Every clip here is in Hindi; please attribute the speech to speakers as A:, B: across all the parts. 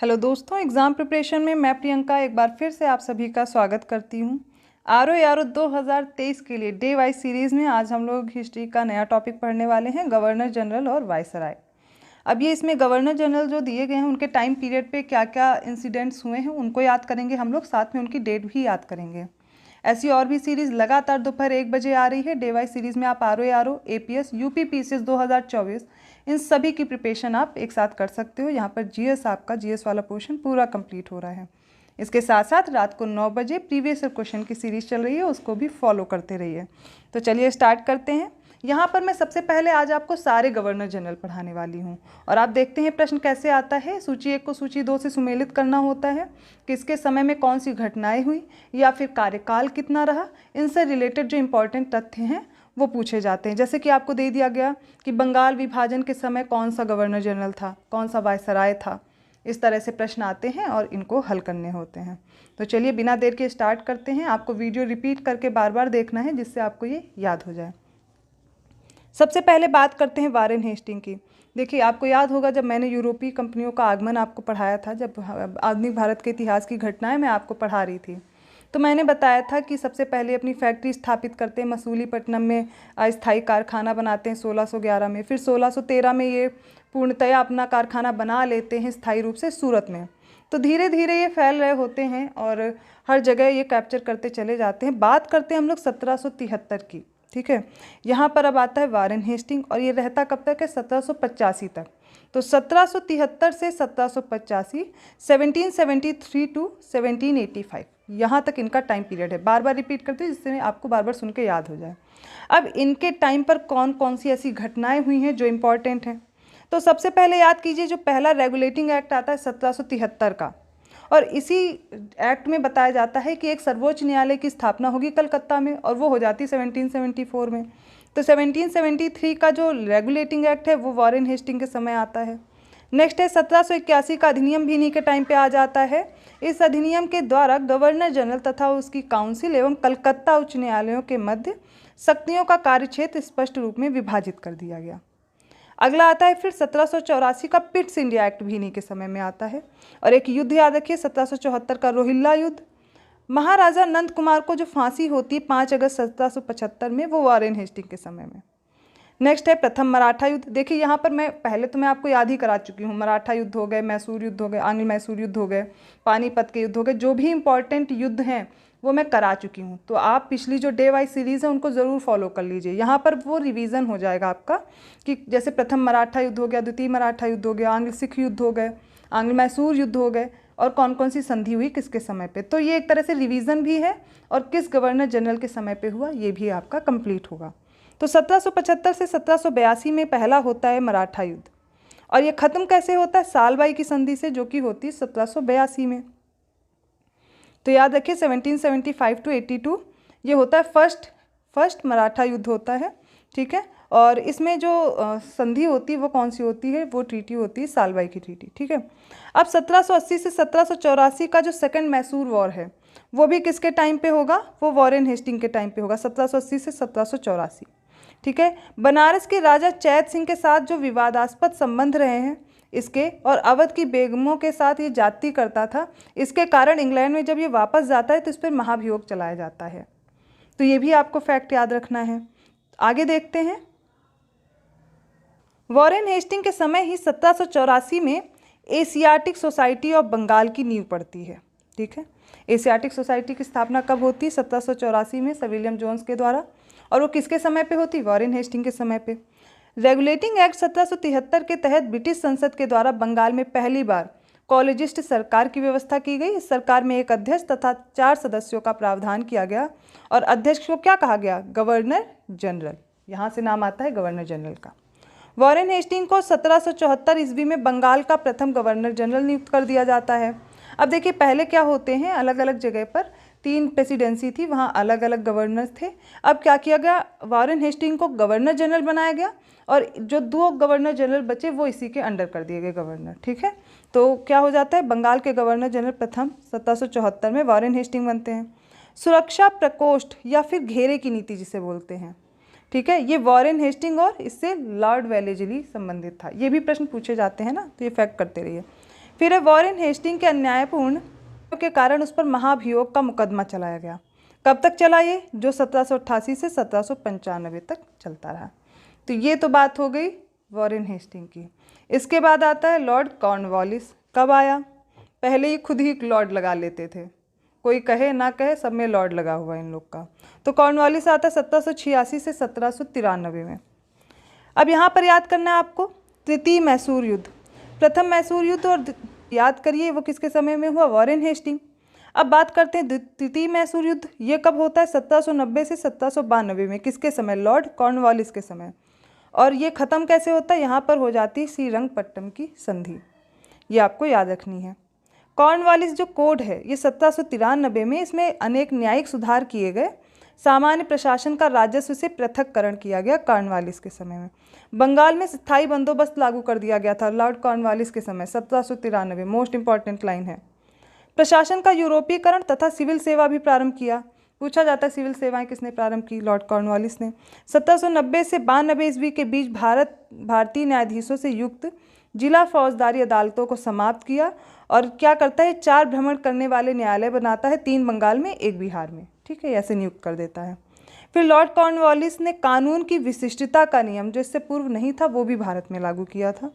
A: हेलो दोस्तों, एग्ज़ाम प्रिपरेशन में मैं प्रियंका एक बार फिर से आप सभी का स्वागत करती हूँ। आर 2023 के लिए डे वाइज सीरीज़ में आज हम लोग हिस्ट्री का नया टॉपिक पढ़ने वाले हैं, गवर्नर जनरल और वायसराय। अब ये इसमें गवर्नर जनरल जो दिए गए हैं उनके टाइम पीरियड पे क्या क्या इंसिडेंट्स हुए हैं उनको याद करेंगे हम लोग, साथ में उनकी डेट भी याद करेंगे। ऐसी और भी सीरीज़ लगातार दोपहर 1 बजे आ रही है। डे वाइज सीरीज़ में आप आर APS यूपी PCS 2024 इन सभी की प्रिपरेशन आप एक साथ कर सकते हो। यहाँ पर जीएस आपका जीएस वाला पोर्शन पूरा कंप्लीट हो रहा है। इसके साथ साथ रात को 9 बजे प्रीवियस क्वेश्चन की सीरीज़ चल रही है, उसको भी फॉलो करते रहिए। तो चलिए स्टार्ट करते हैं। यहाँ पर मैं सबसे पहले आज आपको सारे गवर्नर जनरल पढ़ाने वाली हूँ और आप देखते हैं प्रश्न कैसे आता है। सूची 1 को सूची 2 से सुमेलित करना होता है। किसके समय में कौन सी घटनाएं हुई या फिर कार्यकाल कितना रहा, इनसे रिलेटेड जो इम्पोर्टेंट तथ्य हैं वो पूछे जाते हैं। जैसे कि आपको दे दिया गया कि बंगाल विभाजन के समय कौन सा गवर्नर जनरल था, कौन सा वायसराय था। इस तरह से प्रश्न आते हैं और इनको हल करने होते हैं। तो चलिए बिना देर के स्टार्ट करते हैं। आपको वीडियो रिपीट करके बार बार देखना है जिससे आपको ये याद हो जाए। सबसे पहले बात करते हैं वारेन हेस्टिंग की। देखिए आपको याद होगा जब मैंने यूरोपीय कंपनियों का आगमन आपको पढ़ाया था, जब आधुनिक भारत के इतिहास की घटनाएं मैं आपको पढ़ा रही थी, तो मैंने बताया था कि सबसे पहले अपनी फैक्ट्री स्थापित करते हैं मसूलीपट्टनम में, अस्थायी कारखाना बनाते हैं 1611 में। फिर 1613 में ये पूर्णतया अपना कारखाना बना लेते हैं स्थायी रूप से सूरत में। तो धीरे धीरे ये फैल रहे होते हैं और हर जगह ये कैप्चर करते चले जाते हैं। बात करते हैं हम लोग 1773 की, ठीक है। यहाँ पर अब आता है वारेन हेस्टिंग और ये रहता कब तक है, 1785 तक। तो 1773 से 1785, 1773 टू 1785, यहाँ तक इनका टाइम पीरियड है। बार बार रिपीट करते हैं जिससे आपको बार बार सुन के याद हो जाए। अब इनके टाइम पर कौन कौन सी ऐसी घटनाएं हुई हैं जो इम्पॉर्टेंट हैं। तो सबसे पहले याद कीजिए जो पहला रेगुलेटिंग एक्ट आता है 1773 का, और इसी एक्ट में बताया जाता है कि एक सर्वोच्च न्यायालय की स्थापना होगी कलकत्ता में, और वो हो जाती है 1774 में। तो 1773 का जो रेगुलेटिंग एक्ट है वो वारेन हेस्टिंग के समय आता है। नेक्स्ट है 1781 का अधिनियम भी इन्हीं के टाइम पे आ जाता है। इस अधिनियम के द्वारा गवर्नर जनरल तथा उसकी काउंसिल एवं कलकत्ता उच्च न्यायालयों के मध्य शक्तियों का कार्यक्षेत्र स्पष्ट रूप में विभाजित कर दिया गया। अगला आता है फिर 1784 का पिट्स इंडिया एक्ट भी इन्हीं के समय में आता है। और एक युद्ध याद रखिए 1774 का रोहिल्ला युद्ध। महाराजा नंद कुमार को जो फांसी होती है 5 अगस्त 1775 में, वो वारेन हेस्टिंग के समय में। नेक्स्ट है प्रथम मराठा युद्ध। देखिए यहाँ पर मैं पहले तो मैं आपको याद ही करा चुकी हूँ। मराठा युद्ध हो गए, मैसूर युद्ध हो गए, आंग्ल मैसूर युद्ध हो गए, पानीपत के युद्ध हो गए, जो भी इंपॉर्टेंट युद्ध हैं वो मैं करा चुकी हूँ। तो आप पिछली जो डे वाइज सीरीज़ है उनको ज़रूर फॉलो कर लीजिए। यहाँ पर वो रिवीजन हो जाएगा आपका कि जैसे प्रथम मराठा युद्ध हो गया, द्वितीय मराठा युद्ध हो गया, आंग्ल सिख युद्ध हो गए, आंग्ल मैसूर युद्ध हो गए, और कौन कौन सी संधि हुई किसके समय पे। तो ये एक तरह से रिवीजन भी है, और किस गवर्नर जनरल के समय पे हुआ ये भी आपका कंप्लीट होगा। तो 1775 से 1782 में पहला होता है मराठा युद्ध, और ये ख़त्म कैसे होता है, सालबाई की संधि से, जो कि होती है 1782 में। तो याद रखिए 1775 टू 82 ये होता है फर्स्ट मराठा युद्ध होता है, ठीक है। और इसमें जो संधि होती है वो कौन सी होती है, वो ट्रीटी होती है सालबाई की ट्रीटी, ठीक है। अब 1780 से 1784 का जो सेकंड मैसूर वॉर है वो भी किसके टाइम पे होगा, वो वारेन हेस्टिंग के टाइम पे होगा, 1780 से 1784, ठीक है। बनारस के राजा चैत सिंह के साथ जो विवादास्पद संबंध रहे हैं इसके, और अवध की बेगमों के साथ ये जाति करता था, इसके कारण इंग्लैंड में जब ये वापस जाता है तो इस पर महाभियोग चलाया जाता है। तो ये भी आपको फैक्ट याद रखना है। आगे देखते हैं। वारेन हेस्टिंग के समय ही 1784 में एशियाटिक सोसाइटी ऑफ बंगाल की नींव पड़ती है, ठीक है। एशियाटिक सोसाइटी की स्थापना कब होती है, 1784 में सर विलियम जोन्स के द्वारा, और वो किसके समय पे होती, वारेन हेस्टिंग के समय पे। रेगुलेटिंग एक्ट 1773 के तहत ब्रिटिश संसद के द्वारा बंगाल में पहली बार कॉलेजिस्ट सरकार की व्यवस्था की गई। इस सरकार में एक अध्यक्ष तथा 4 सदस्यों का प्रावधान किया गया, और अध्यक्ष को क्या कहा गया, गवर्नर जनरल। यहाँ से नाम आता है गवर्नर जनरल का। वारेन हेस्टिंग को 1774 ईस्वी में बंगाल का प्रथम गवर्नर जनरल नियुक्त कर दिया जाता है। अब देखिए पहले क्या होते हैं, अलग अलग जगह पर 3 प्रेसिडेंसी थी, वहाँ अलग अलग गवर्नर्स थे। अब क्या किया गया, वारेन हेस्टिंग को गवर्नर जनरल बनाया गया, और जो 2 गवर्नर जनरल बचे वो इसी के अंडर कर दिए गए गवर्नर, ठीक है। तो क्या हो जाता है, बंगाल के गवर्नर जनरल प्रथम 1774 में वारेन हेस्टिंग बनते हैं। सुरक्षा प्रकोष्ठ या फिर घेरे की नीति जिसे बोलते हैं, ठीक है, ये वारेन हेस्टिंग और इससे लॉर्ड वेलेस्ली संबंधित था। ये भी प्रश्न पूछे जाते हैं ना, तो ये फैक्ट करते रहिए। फिर है वॉरेन हेस्टिंग के अन्यायपूर्ण के कारण उस पर महाभियोग का मुकदमा चलाया गया। कब तक चला ये? जो 1788 से 1795 तक चलता रहा। तो ये तो बात हो गई वॉरेन हेस्टिंग की। इसके बाद आता है लॉर्ड कॉर्नवालिस। कब आया? पहले ही खुद ही लॉर्ड लगा लेते थे, कोई कहे ना कहे सब में लॉर्ड लगा हुआ है इन लोग का। तो कॉर्नवालिस आता है 1786 से 1793 में। अब यहाँ पर याद करना है आपको तृतीय मैसूर युद्ध। प्रथम मैसूर युद्ध और याद करिए वो किसके समय में हुआ? Warren Hastings. अब बात करते हैं तृतीय मैसूर युद्ध। ये कब होता है? 1790 से 1792 में। किसके समय? लॉर्ड कॉर्नवालिस के समय। और ये ख़त्म कैसे होता है? यहाँ पर हो जाती है श्रीरंगपट्टम की संधि। ये आपको याद रखनी है। कॉर्नवालिस जो कोड है ये 1793 में, इसमें अनेक न्यायिक सुधार किए गए। सामान्य प्रशासन का राजस्व से पृथककरण किया गया कॉर्नवालिस के समय में। बंगाल में स्थायी बंदोबस्त लागू कर दिया गया था लॉर्ड कॉर्नवालिस के समय 1793। मोस्ट इंपॉर्टेंट लाइन है। प्रशासन का यूरोपीकरण तथा सिविल सेवा भी प्रारंभ किया। पूछा जाता है सिविल सेवाएं किसने प्रारंभ की? लॉर्ड कॉर्नवालिस ने। 1790 से 92 ईस्वी के बीच भारतीय न्यायाधीशों से युक्त जिला फौजदारी अदालतों को समाप्त किया और क्या करता है? 4 भ्रमण करने वाले न्यायालय बनाता है, 3 बंगाल में, 1 बिहार में। ठीक है, ऐसे नियुक्त कर देता है। फिर लॉर्ड कॉर्नवालिस ने कानून की विशिष्टता का नियम जो इससे पूर्व नहीं था वो भी भारत में लागू किया था।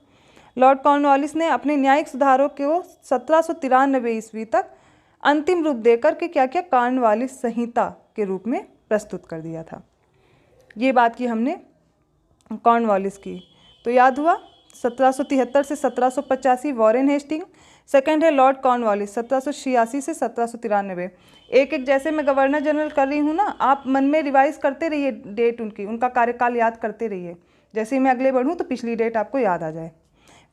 A: लॉर्ड कॉर्नवालिस ने अपने न्यायिक सुधारों को 1793 ईस्वी तक अंतिम रूप देकर के क्या किया? कॉर्नवालिस संहिता के रूप में प्रस्तुत कर दिया था। ये बात की हमने कॉर्नवालिस की, तो याद हुआ। 1773 से 1785 वॉरेन हेस्टिंग। सेकंड है लॉर्ड कॉर्नवालिस 1786 से 1793। एक एक जैसे मैं गवर्नर जनरल कर रही हूँ ना, आप मन में रिवाइज करते रहिए डेट, उनका कार्यकाल याद करते रहिए। जैसे ही मैं अगले बढ़ूँ तो पिछली डेट आपको याद आ जाए।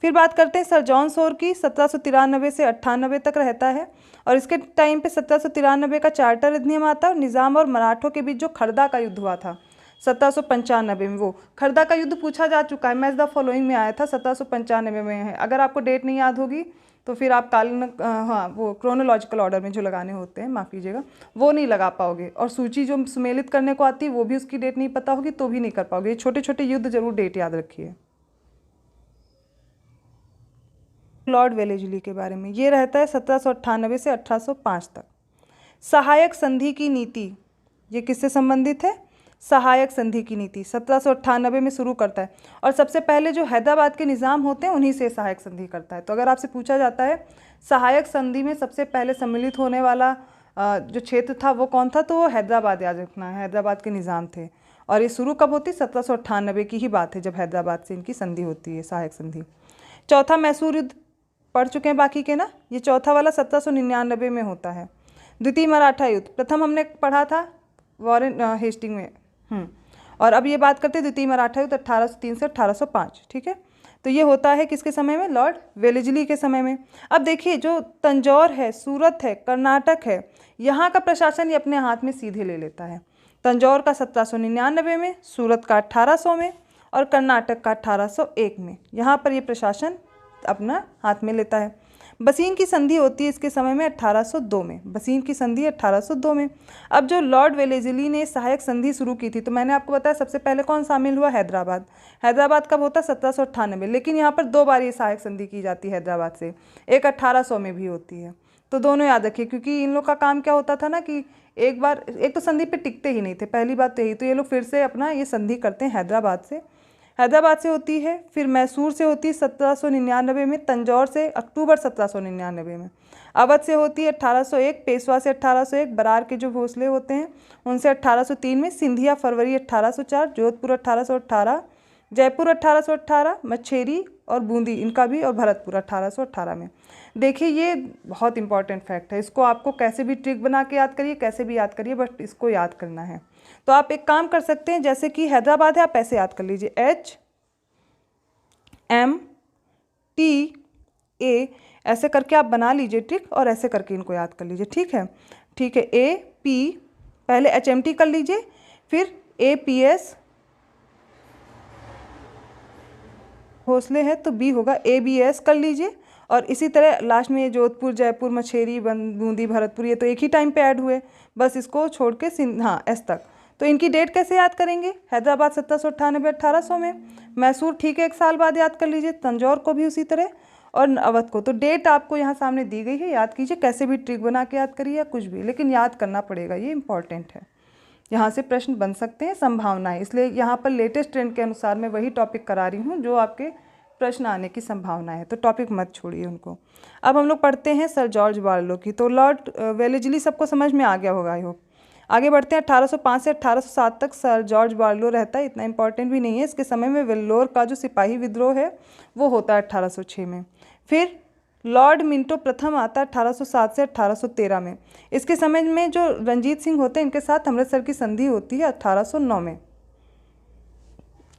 A: फिर बात करते हैं सर जॉन सोर की। 1793 से 98 तक रहता है और इसके टाइम पे 1793 का चार्टर अधिनियम आता है और निज़ाम और मराठों के बीच जो खरदा का युद्ध हुआ था 1795 में, वो खरदा का युद्ध पूछा जा चुका है। मैच द फॉलोइंग में आया था, 1795 में है। अगर आपको डेट नहीं याद होगी तो फिर आप वो क्रोनोलॉजिकल ऑर्डर में जो लगाने होते हैं, माफ़ कीजिएगा, वो नहीं लगा पाओगे। और सूची जो सुमेलित करने को आती है वो भी उसकी डेट नहीं पता होगी तो भी नहीं कर पाओगे। छोटे छोटे युद्ध जरूर डेट याद रखिए। लॉर्ड वेलेस्ली के बारे में ये रहता है 1798 से 1805 तक। सहायक संधि की नीति, ये किससे संबंधित है? सहायक संधि की नीति 1798 में शुरू करता है और सबसे पहले जो हैदराबाद के निज़ाम होते हैं उन्हीं से सहायक संधि करता है। तो अगर आपसे पूछा जाता है सहायक संधि में सबसे पहले सम्मिलित होने वाला जो क्षेत्र था वो कौन था, तो वो हैदराबाद याद रखना है। हैदराबाद के निज़ाम थे और ये शुरू कब होती? 1798 की ही बात है जब हैदराबाद से इनकी संधि होती है, सहायक संधि। चौथा मैसूर युद्ध पढ़ चुके हैं बाकी के ना, ये चौथा वाला 1799 में होता है। द्वितीय मराठा युद्ध प्रथम हमने पढ़ा था वॉरेन हेस्टिंग में। और अब ये बात करते हैं द्वितीय मराठा युद्ध 1803 से 1805। ठीक है, तो ये होता है किसके समय में? लॉर्ड वेलेस्ली के समय में। अब देखिए जो तंजौर है, सूरत है, कर्नाटक है, यहाँ का प्रशासन ये अपने हाथ में सीधे ले लेता है। तंजौर का 1799 में, सूरत का 1800 में और कर्नाटक का 1801 में। यहाँ पर ये प्रशासन अपना हाथ में लेता है। बसीन की संधि होती है इसके समय में 1802 में। बसीन की संधि 1802 में। अब जो लॉर्ड वेलेस्ली ने सहायक संधि शुरू की थी तो मैंने आपको बताया सबसे पहले कौन शामिल हुआ? हैदराबाद। हैदराबाद कब होता? 1798। लेकिन यहाँ पर 2 बार ये सहायक संधि की जाती है हैदराबाद से, एक 1800 में भी होती है। तो दोनों याद रखिए क्योंकि इन लोग का काम क्या होता था ना कि एक तो संधि पे टिकते ही नहीं थे, पहली बात तो यही। तो ये लोग फिर से अपना ये संधि करते हैं हैदराबाद से होती है। फिर मैसूर से होती है 1799 में, तंजौर से अक्टूबर 1799 में, अवध से होती है 1801, पेशवा से 1801, बरार के जो भोसले होते हैं उनसे 1803 में, सिंधिया फरवरी 1804, जोधपुर 1818, जयपुर 1818, मच्छेरी और बूंदी इनका भी, और भरतपुर 1818 में। देखिए ये बहुत इंपॉर्टेंट फैक्ट है, इसको आपको कैसे भी ट्रिक बना के याद करिए, कैसे भी याद करिए, बट इसको याद करना है। तो आप एक काम कर सकते हैं, जैसे कि हैदराबाद है आप ऐसे याद कर लीजिए, HMTA ऐसे करके आप बना लीजिए ट्रिक और ऐसे करके इनको याद कर लीजिए। ठीक है, ठीक है। AP पहले HMT कर लीजिए, फिर APS भोसले है तो B होगा, ABS कर लीजिए और इसी तरह लास्ट में ये जोधपुर, जयपुर, मछेरी, बूंदी, भरतपुर ये तो एक ही टाइम पे ऐड हुए, बस इसको छोड़ के S तक। तो इनकी डेट कैसे याद करेंगे? हैदराबाद 1798 1800 में, मैसूर ठीक है 1 साल बाद याद कर लीजिए, तंजौर को भी उसी तरह, और अवध को। तो डेट आपको यहाँ सामने दी गई है, याद कीजिए, कैसे भी ट्रिक बना के याद करिए या कुछ भी, लेकिन याद करना पड़ेगा, ये इंपॉर्टेंट है। यहाँ से प्रश्न बन सकते हैं, संभावनाएं, इसलिए यहाँ पर लेटेस्ट ट्रेंड के अनुसार मैं वही टॉपिक करा रही हूँ जो आपके प्रश्न आने की संभावना है, तो टॉपिक मत छोड़िए उनको। अब हम लोग पढ़ते हैं सर जॉर्ज बार्लो की। तो लॉर्ड वेलेस्ली सबको समझ में आ गया होगा, आई होप। आगे बढ़ते हैं। 1805 से 1807 तक सर जॉर्ज बार्लो रहता है, इतना इंपॉर्टेंट भी नहीं है। इसके समय में वेल्लोर का जो सिपाही विद्रोह है वो होता है 1806 में। फिर लॉर्ड मिंटो प्रथम आता है 1807 से 1813 में। इसके समय में जो रंजीत सिंह होते हैं इनके साथ अमृतसर की संधि होती है 1809 में।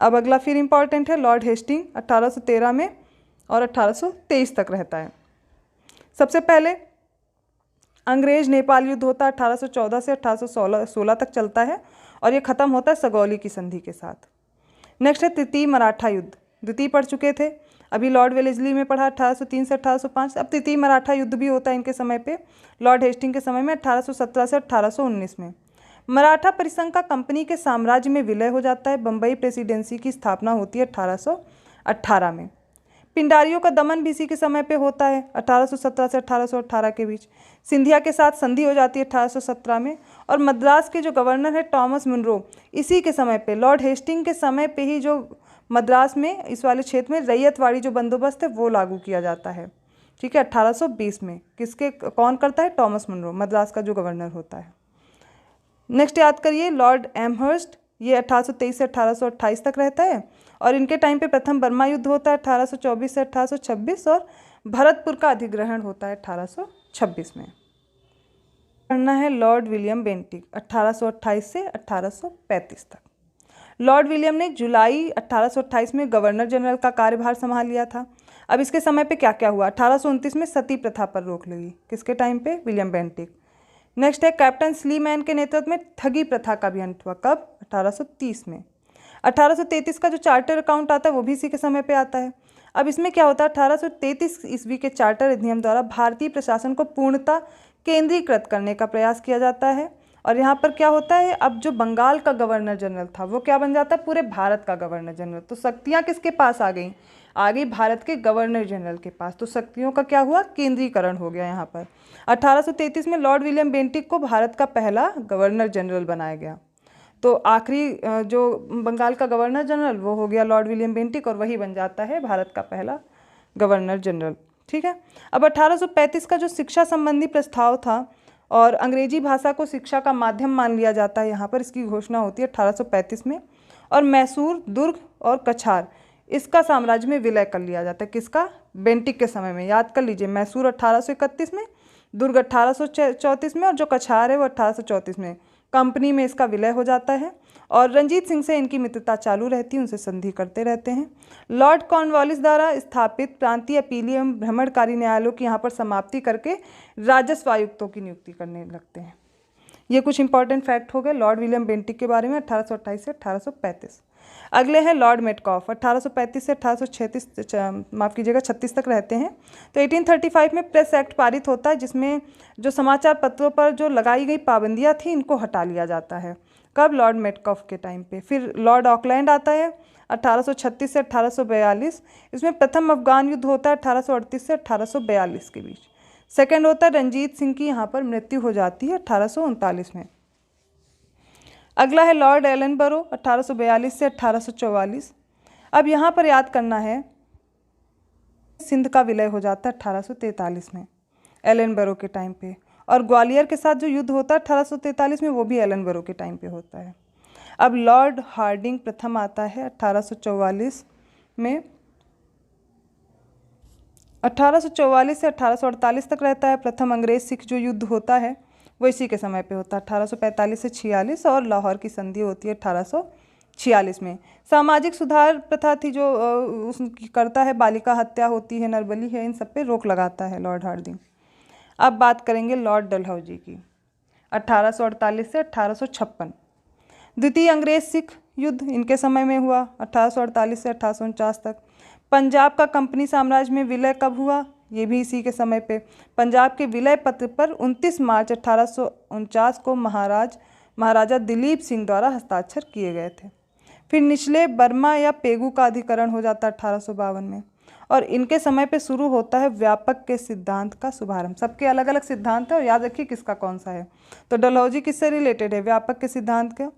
A: अब अगला फिर इंपॉर्टेंट है लॉर्ड हेस्टिंग 1813 में और 1823 तक रहता है। सबसे पहले अंग्रेज नेपाल युद्ध होता है 1814 से 1816 तक चलता है और ये ख़त्म होता है सगौली की संधि के साथ। नेक्स्ट है तृतीय मराठा युद्ध, द्वितीय पढ़ चुके थे, अभी लॉर्ड वेलेस्ली में पढ़ा 1803 से 1805। अब तृतीय मराठा युद्ध भी होता है इनके समय पे, लॉर्ड हेस्टिंग के समय में 1817 से 1819 में। मराठा परिसंघ का कंपनी के साम्राज्य में विलय हो जाता है। बम्बई प्रेसिडेंसी की स्थापना होती है 1818 में। पिंडारियों का दमन भी इसी के समय पे होता है 1817 से 1818 के बीच। सिंधिया के साथ संधि हो जाती है 1817 में। और मद्रास के जो गवर्नर है टॉमस मुनरो, इसी के समय पे लॉर्ड हेस्टिंग के समय पे ही जो मद्रास में इस वाले क्षेत्र में रैयतवाड़ी जो बंदोबस्त है वो लागू किया जाता है, ठीक है, 1820 में। किसके कौन करता है? टॉमस मुनरो, मद्रास का जो गवर्नर होता है। नेक्स्ट याद करिए लॉर्ड एमहर्स्ट, ये 1823 से 1828 तक रहता है और इनके टाइम पे प्रथम बर्मा युद्ध होता है 1824 से 1826 और भरतपुर का अधिग्रहण होता है 1826 में। पढ़ना है लॉर्ड विलियम बेंटिक 1828 से 1835 तक। लॉर्ड विलियम ने जुलाई 1828 में गवर्नर जनरल का कार्यभार संभाल लिया था। अब इसके समय पे क्या क्या हुआ? 1829 में सती प्रथा पर रोक लगी, किसके टाइम पे? William Bentinck. नेक्स्ट है कैप्टन स्लीमैन के नेतृत्व में ठगी प्रथा का भी अंत हुआ, कब? 1830 में। 1833 का जो चार्टर अकाउंट आता है वो भी इसी के समय पे आता है। अब इसमें क्या होता है? 1833 ईस्वी के चार्टर अधिनियम द्वारा भारतीय प्रशासन को पूर्णतः केंद्रीकृत करने का प्रयास किया जाता है और यहाँ पर क्या होता है, अब जो बंगाल का गवर्नर जनरल था वो क्या बन जाता है? पूरे भारत का गवर्नर जनरल। तो शक्तियाँ किसके पास आ गई? आ गई भारत के गवर्नर जनरल के पास। तो शक्तियों का क्या हुआ? केंद्रीकरण हो गया यहाँ पर। 1833 में लॉर्ड विलियम बेंटिक को भारत का पहला गवर्नर जनरल बनाया गया। तो आखिरी जो बंगाल का गवर्नर जनरल वो हो गया लॉर्ड विलियम बेंटिक और वही बन जाता है भारत का पहला गवर्नर जनरल, ठीक है। अब 1835 का जो शिक्षा संबंधी प्रस्ताव था और अंग्रेजी भाषा को शिक्षा का माध्यम मान लिया जाता है, यहाँ पर इसकी घोषणा होती है 1835 में। और मैसूर, दुर्ग और कछार इसका साम्राज्य में विलय कर लिया जाता है, किसका? बेंटिक के समय में। याद कर लीजिए, मैसूर 1831 में, दुर्ग 1834 में और जो कछार है वो 1834 में। कंपनी में इसका विलय हो जाता है और रंजीत सिंह से इनकी मित्रता चालू रहती है, उनसे संधि करते रहते हैं। लॉर्ड कॉर्नवालिस द्वारा स्थापित प्रांतीय अपीलीय एवं भ्रमणकारी न्यायालयों की यहाँ पर समाप्ति करके राजस्व आयुक्तों की नियुक्ति करने लगते हैं। ये कुछ इंपॉर्टेंट फैक्ट हो गए लॉर्ड विलियम बेंटिक के बारे में 1828 से 1835। अगले हैं लॉर्ड मेटकॉफ 1835 से 1836 तक रहते हैं। तो 1835 में प्रेस एक्ट पारित होता है जिसमें जो समाचार पत्रों पर जो लगाई गई पाबंदियां थी इनको हटा लिया जाता है, कब? लॉर्ड मेटकॉफ के टाइम पे। फिर लॉर्ड ऑकलैंड आता है 1836 से 1842। इसमें प्रथम अफगान युद्ध होता है 1838 से 1842 के बीच। सेकेंड होता है रंजीत सिंह की यहाँ पर मृत्यु हो जाती है 1839 में। अगला है लॉर्ड एलनबरो 1842 से 1844। अब यहाँ पर याद करना है सिंध का विलय हो जाता है 1843 में एलनबरो के टाइम पे और ग्वालियर के साथ जो युद्ध होता है 1843 में वो भी एलनबरो के टाइम पे होता है। अब लॉर्ड हार्डिंग प्रथम आता है 1844 में। 1844 से 1848 तक रहता है। प्रथम अंग्रेज सिख जो युद्ध होता है वो इसी के समय पे होता है 1845 से 46 और लाहौर की संधि होती है 1846 में। सामाजिक सुधार प्रथा थी जो उसकी करता है, बालिका हत्या होती है, नरबली है, इन सब पे रोक लगाता है लॉर्ड हार्डिंग। अब बात करेंगे लॉर्ड डलहौजी की 1848 से 1856। द्वितीय अंग्रेज सिख युद्ध इनके समय में हुआ 1848 से 1849 तक। पंजाब का कंपनी साम्राज्य में विलय कब हुआ? ये भी इसी के समय पे। पंजाब के विलय पत्र पर 29 मार्च 1849 को महाराजा दिलीप सिंह द्वारा हस्ताक्षर किए गए थे। फिर निचले बर्मा या पेगू का अधिकरण हो जाता है 1852 में और इनके समय पे शुरू होता है व्यापक के सिद्धांत का शुभारंभ। सबके अलग अलग सिद्धांत है और याद रखिए किसका कौन सा है। तो डलहौजी किससे रिलेटेड है, व्यापक के सिद्धांत का।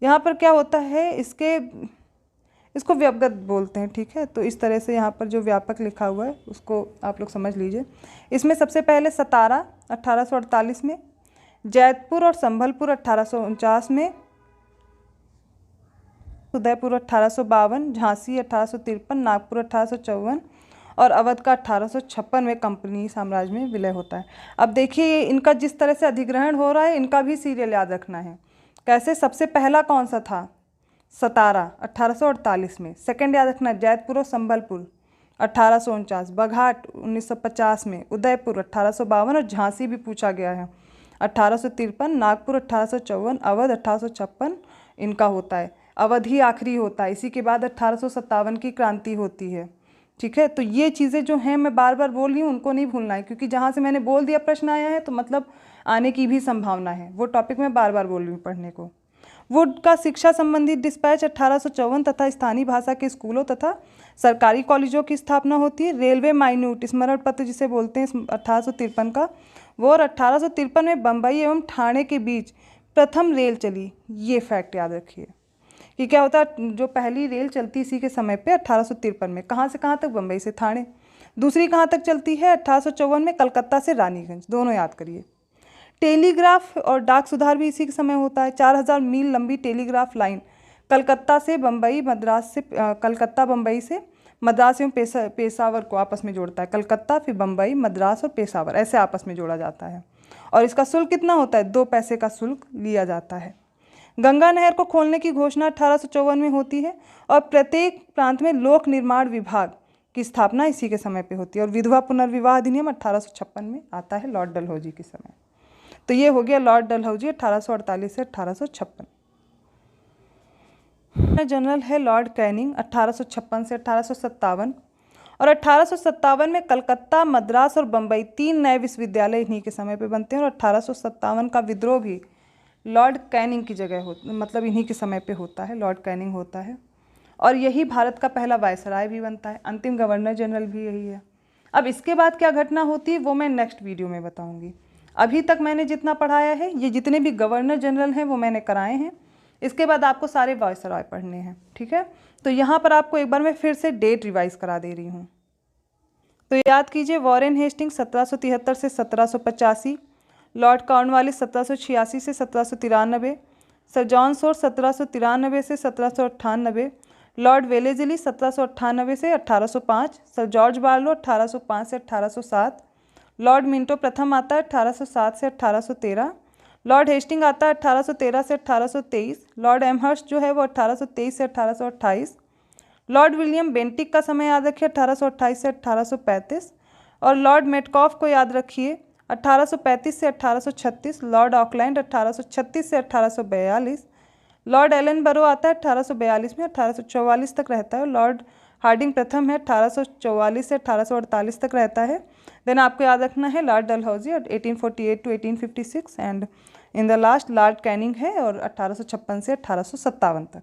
A: यहाँ पर क्या होता है, इसको व्यवगत बोलते हैं, ठीक है। तो इस तरह से यहाँ पर जो व्यापक लिखा हुआ है उसको आप लोग समझ लीजिए। इसमें सबसे पहले सतारा 1848 में, जैतपुर और संभलपुर 1849 में, उदयपुर 1852, झांसी 1853, नागपुर 1854 और अवध का 1856 में कंपनी साम्राज्य में विलय होता है। अब देखिए इनका जिस तरह से अधिग्रहण हो रहा है, इनका भी सीरियल याद रखना है। कैसे, सबसे पहला कौन सा था, सतारा 1848 में, सेकंड याद रखना जैतपुर और संभलपुर 1849, बघाट 1950 में, उदयपुर 1852 और झांसी भी पूछा गया है 1853, नागपुर 1854, अवध 1856 इनका होता है। अवध ही आखिरी होता है, इसी के बाद 1857 की क्रांति होती है, ठीक है। तो ये चीज़ें जो हैं मैं बार बार बोल रही हूँ, उनको नहीं भूलना है, क्योंकि जहाँ से मैंने बोल दिया प्रश्न आया है तो मतलब आने की भी संभावना है। वो टॉपिक मैं बार बार बोल रही हूँ पढ़ने को। वुड का शिक्षा संबंधी डिस्पैच 1854 तथा स्थानीय भाषा के स्कूलों तथा सरकारी कॉलेजों की स्थापना होती है। रेलवे माइन्यूट स्मरण पत्र जिसे बोलते हैं 1853 का, वो, और 1853 में बम्बई एवं ठाणे के बीच प्रथम रेल चली। ये फैक्ट याद रखिए कि क्या होता है, जो पहली रेल चलती इसी के समय पे 1853 में, कहाँ से कहाँ तक, बम्बई से ठाणे। दूसरी कहाँ तक चलती है, 1854 में कलकत्ता से रानीगंज, दोनों याद करिए। टेलीग्राफ और डाक सुधार भी इसी के समय होता है। 4000 मील लंबी टेलीग्राफ लाइन कलकत्ता से बम्बई, मद्रास से कलकत्ता, बम्बई से मद्रास एवं पेशावर को आपस में जोड़ता है। कलकत्ता, फिर बम्बई, मद्रास और पेशावर ऐसे आपस में जोड़ा जाता है। और इसका शुल्क कितना होता है, 2 पैसे का शुल्क लिया जाता है। गंगा नहर को खोलने की घोषणा 1854 में होती है और प्रत्येक प्रांत में लोक निर्माण विभाग की स्थापना इसी के समय पे होती है। और विधवा पुनर्विवाह अधिनियम 1856 में आता है लॉर्ड डलहौजी के समय। तो ये हो गया लॉर्ड डलहौजी 1848 से 1856। जनरल है लॉर्ड कैनिंग 1856 से 1857 और 1857 में कलकत्ता, मद्रास और बम्बई 3 नए विश्वविद्यालय इन्हीं के समय पे बनते हैं। और 1857 का विद्रोह भी लॉर्ड कैनिंग की जगह मतलब इन्हीं के समय पे होता है, लॉर्ड कैनिंग होता है। और यही भारत का पहला वायसराय भी बनता है, अंतिम गवर्नर जनरल भी यही है। अब इसके बाद क्या घटना होती है वो मैं नेक्स्ट वीडियो में बताऊंगी। अभी तक मैंने जितना पढ़ाया है, ये जितने भी गवर्नर जनरल हैं वो मैंने कराए हैं। इसके बाद आपको सारे वायसराय पढ़ने हैं, ठीक है। तो यहाँ पर आपको एक बार मैं फिर से डेट रिवाइज करा दे रही हूँ। तो याद कीजिए, वॉरेन हेस्टिंग्स 1773 से 1785, लॉर्ड कॉर्नवालिस 1786 से 1793, सर जॉन सोर 1793 से 1798, लॉर्ड वेलेजली 1798 से 1805, सर जॉर्ज बार्लो 1805 से 1807, लॉर्ड मिंटो प्रथम आता है 1807 से 1813, लॉर्ड हेस्टिंग आता है 1813 से 1823, लॉर्ड एमहर्स्ट जो है वो 1823 से 1828, लॉर्ड विलियम बेंटिक का समय याद रखिए 1828 से 1835, और लॉर्ड मेटकॉफ को याद रखिए 1835 से 1836, लॉर्ड ऑकलैंड 1836 से 1842, लॉर्ड एलन बरो आता है 1842 में, 1844 तक रहता है। लॉर्ड हार्डिंग प्रथम है 1844 से 1848 तक रहता है। देन आपको याद रखना है Lord Dalhousie 1848 to 1856 and in the last Lord Canning है और 1856 से 1857 तक।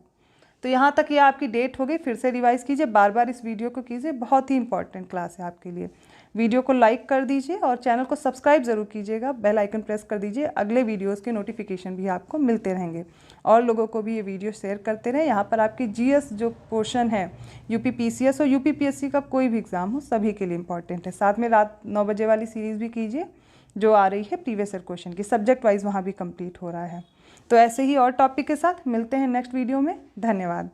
A: तो यहाँ तक ये आपकी डेट हो गई। फिर से रिवाइज कीजिए, बार बार इस वीडियो को कीजिए, बहुत ही इंपॉर्टेंट क्लास है आपके लिए। वीडियो को लाइक कर दीजिए और चैनल को सब्सक्राइब ज़रूर कीजिएगा, बेल आइकन प्रेस कर दीजिए, अगले वीडियोस के नोटिफिकेशन भी आपको मिलते रहेंगे। और लोगों को भी ये वीडियो शेयर करते रहें। यहाँ पर आपकी जीएस जो पोर्शन है, यूपी पीसीएस और यूपी पीएससी का कोई भी एग्ज़ाम हो, सभी के लिए इंपॉर्टेंट है। साथ में रात 9 बजे वाली सीरीज़ भी कीजिए जो आ रही है प्रीवियस ईयर क्वेश्चन की, सब्जेक्ट वाइज वहाँ भी कंप्लीट हो रहा है। तो ऐसे ही और टॉपिक के साथ मिलते हैं नेक्स्ट वीडियो में। धन्यवाद।